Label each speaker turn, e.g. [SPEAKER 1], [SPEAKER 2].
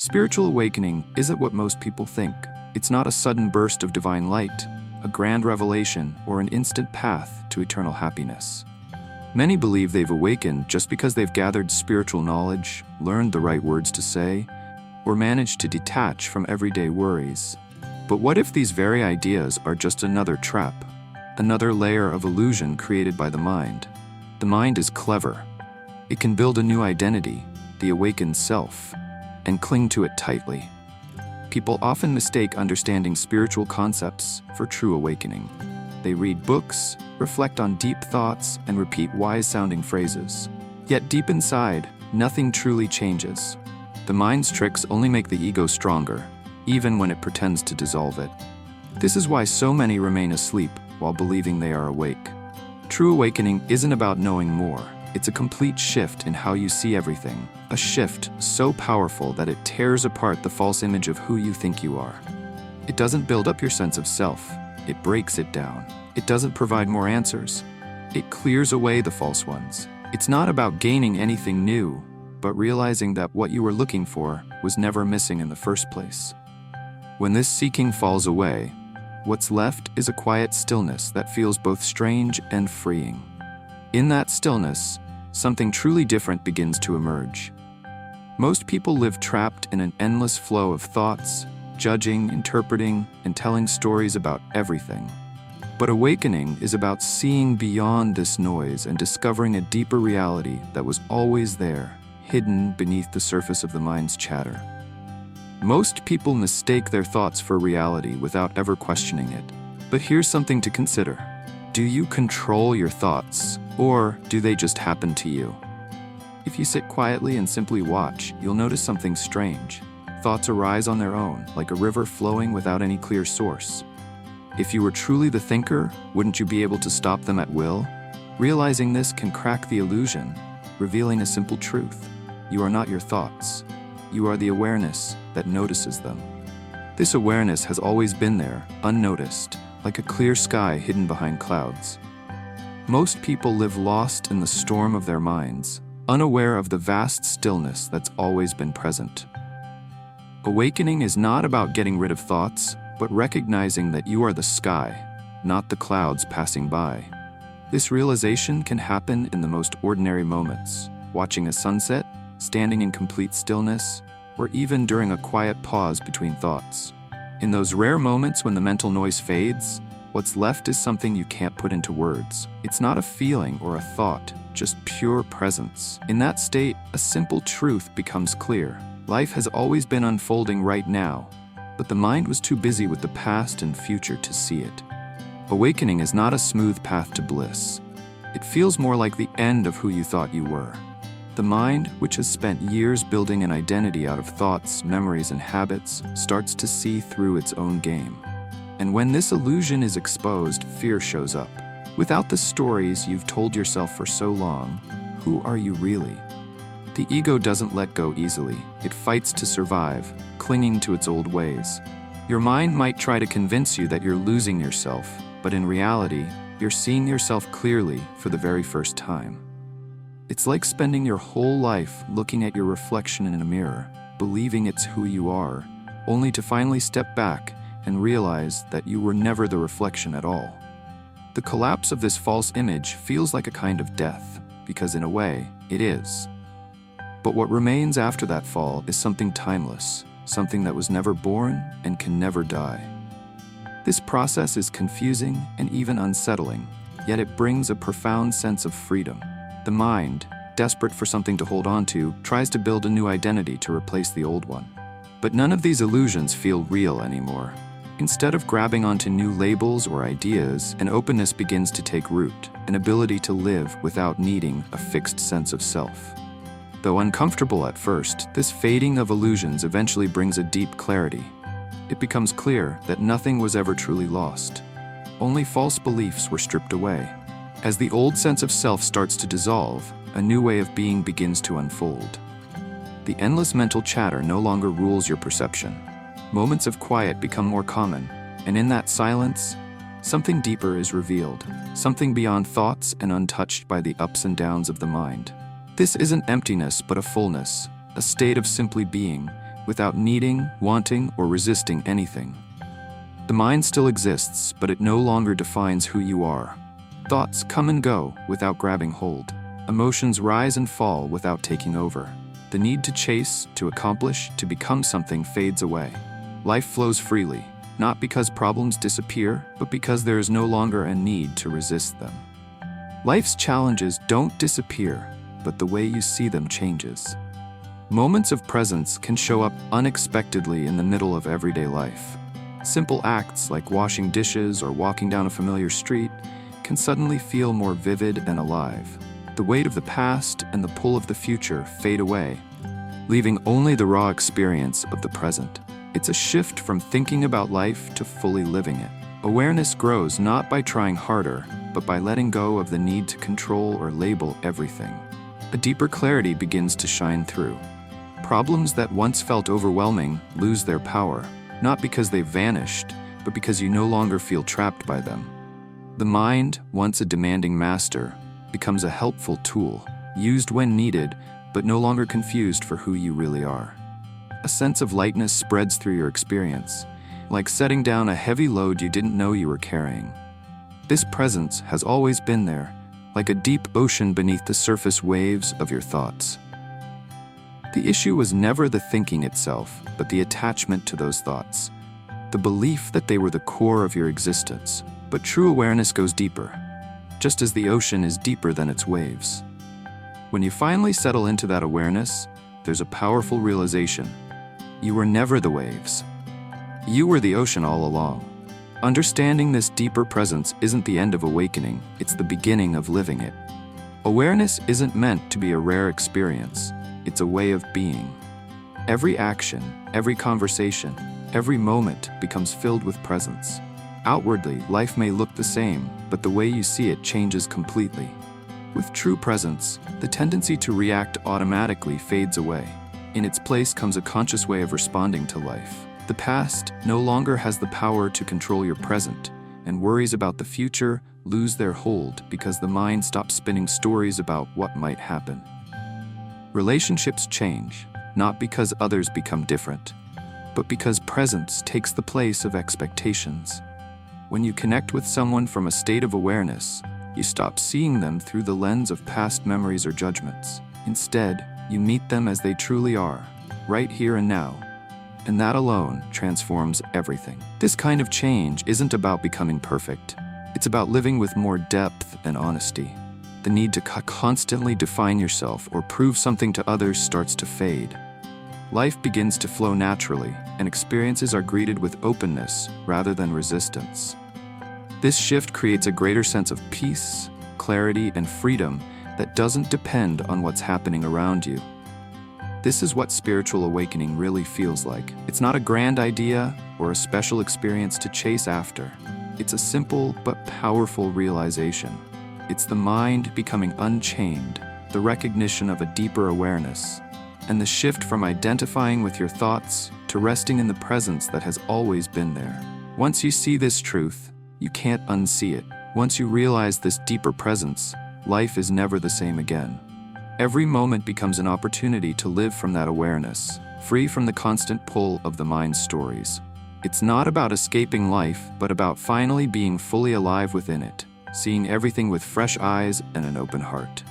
[SPEAKER 1] Spiritual awakening isn't what most people think. It's not a sudden burst of divine light, a grand revelation, or an instant path to eternal happiness. Many believe they've awakened just because they've gathered spiritual knowledge, learned the right words to say, or managed to detach from everyday worries. But what if these very ideas are just another trap, another layer of illusion created by the mind? The mind is clever. It can build a new identity, the awakened self, and cling to it tightly. People often mistake understanding spiritual concepts for true awakening. They read books, reflect on deep thoughts, and repeat wise-sounding phrases. Yet deep inside, nothing truly changes. The mind's tricks only make the ego stronger, even when it pretends to dissolve it. This is why so many remain asleep while believing they are awake. True awakening isn't about knowing more. It's a complete shift in how you see everything, a shift so powerful that it tears apart the false image of who you think you are. It doesn't build up your sense of self, it breaks it down. It doesn't provide more answers, it clears away the false ones. It's not about gaining anything new, but realizing that what you were looking for was never missing in the first place. When this seeking falls away, what's left is a quiet stillness that feels both strange and freeing. In that stillness, something truly different begins to emerge. Most people live trapped in an endless flow of thoughts, judging, interpreting, and telling stories about everything. But awakening is about seeing beyond this noise and discovering a deeper reality that was always there, hidden beneath the surface of the mind's chatter. Most people mistake their thoughts for reality without ever questioning it. But here's something to consider. Do you control your thoughts, or do they just happen to you? If you sit quietly and simply watch, you'll notice something strange. Thoughts arise on their own, like a river flowing without any clear source. If you were truly the thinker, wouldn't you be able to stop them at will? Realizing this can crack the illusion, revealing a simple truth. You are not your thoughts. You are the awareness that notices them. This awareness has always been there, unnoticed, like a clear sky hidden behind clouds. Most people live lost in the storm of their minds, unaware of the vast stillness that's always been present. Awakening is not about getting rid of thoughts, but recognizing that you are the sky, not the clouds passing by. This realization can happen in the most ordinary moments, watching a sunset, standing in complete stillness, or even during a quiet pause between thoughts. In those rare moments when the mental noise fades, what's left is something you can't put into words. It's not a feeling or a thought, just pure presence. In that state, a simple truth becomes clear. Life has always been unfolding right now, but the mind was too busy with the past and future to see it. Awakening is not a smooth path to bliss. It feels more like the end of who you thought you were. The mind, which has spent years building an identity out of thoughts, memories, and habits, starts to see through its own game. And when this illusion is exposed, fear shows up. Without the stories you've told yourself for so long, who are you really? The ego doesn't let go easily. It fights to survive, clinging to its old ways. Your mind might try to convince you that you're losing yourself, but in reality, you're seeing yourself clearly for the very first time. It's like spending your whole life looking at your reflection in a mirror, believing it's who you are, only to finally step back and realize that you were never the reflection at all. The collapse of this false image feels like a kind of death, because in a way, it is. But what remains after that fall is something timeless, something that was never born and can never die. This process is confusing and even unsettling, yet it brings a profound sense of freedom. The mind, desperate for something to hold on to, tries to build a new identity to replace the old one. But none of these illusions feel real anymore. Instead of grabbing onto new labels or ideas, an openness begins to take root, an ability to live without needing a fixed sense of self. Though uncomfortable at first, this fading of illusions eventually brings a deep clarity. It becomes clear that nothing was ever truly lost. Only false beliefs were stripped away. As the old sense of self starts to dissolve, a new way of being begins to unfold. The endless mental chatter no longer rules your perception. Moments of quiet become more common, and in that silence, something deeper is revealed, something beyond thoughts and untouched by the ups and downs of the mind. This isn't emptiness but a fullness, a state of simply being, without needing, wanting, or resisting anything. The mind still exists, but it no longer defines who you are. Thoughts come and go without grabbing hold. Emotions rise and fall without taking over. The need to chase, to accomplish, to become something fades away. Life flows freely, not because problems disappear, but because there is no longer a need to resist them. Life's challenges don't disappear, but the way you see them changes. Moments of presence can show up unexpectedly in the middle of everyday life. Simple acts like washing dishes or walking down a familiar street can suddenly feel more vivid and alive. The weight of the past and the pull of the future fade away, leaving only the raw experience of the present. It's a shift from thinking about life to fully living it. Awareness grows not by trying harder, but by letting go of the need to control or label everything. A deeper clarity begins to shine through. Problems that once felt overwhelming lose their power, not because they've vanished, but because you no longer feel trapped by them. The mind, once a demanding master, becomes a helpful tool, used when needed, but no longer confused for who you really are. A sense of lightness spreads through your experience, like setting down a heavy load you didn't know you were carrying. This presence has always been there, like a deep ocean beneath the surface waves of your thoughts. The issue was never the thinking itself, but the attachment to those thoughts, the belief that they were the core of your existence. But true awareness goes deeper, just as the ocean is deeper than its waves. When you finally settle into that awareness, there's a powerful realization. You were never the waves. You were the ocean all along. Understanding this deeper presence isn't the end of awakening, it's the beginning of living it. Awareness isn't meant to be a rare experience, it's a way of being. Every action, every conversation, every moment becomes filled with presence. Outwardly, life may look the same, but the way you see it changes completely. With true presence, the tendency to react automatically fades away. In its place comes a conscious way of responding to life. The past no longer has the power to control your present, and worries about the future lose their hold because the mind stops spinning stories about what might happen. Relationships change, not because others become different, but because presence takes the place of expectations. When you connect with someone from a state of awareness, you stop seeing them through the lens of past memories or judgments. Instead, you meet them as they truly are, right here and now. And that alone transforms everything. This kind of change isn't about becoming perfect. It's about living with more depth and honesty. The need to constantly define yourself or prove something to others starts to fade. Life begins to flow naturally, and experiences are greeted with openness rather than resistance. This shift creates a greater sense of peace, clarity, and freedom that doesn't depend on what's happening around you. This is what spiritual awakening really feels like. It's not a grand idea or a special experience to chase after. It's a simple but powerful realization. It's the mind becoming unchained, the recognition of a deeper awareness, and the shift from identifying with your thoughts to resting in the presence that has always been there. Once you see this truth, you can't unsee it. Once you realize this deeper presence, life is never the same again. Every moment becomes an opportunity to live from that awareness, free from the constant pull of the mind's stories. It's not about escaping life, but about finally being fully alive within it, seeing everything with fresh eyes and an open heart.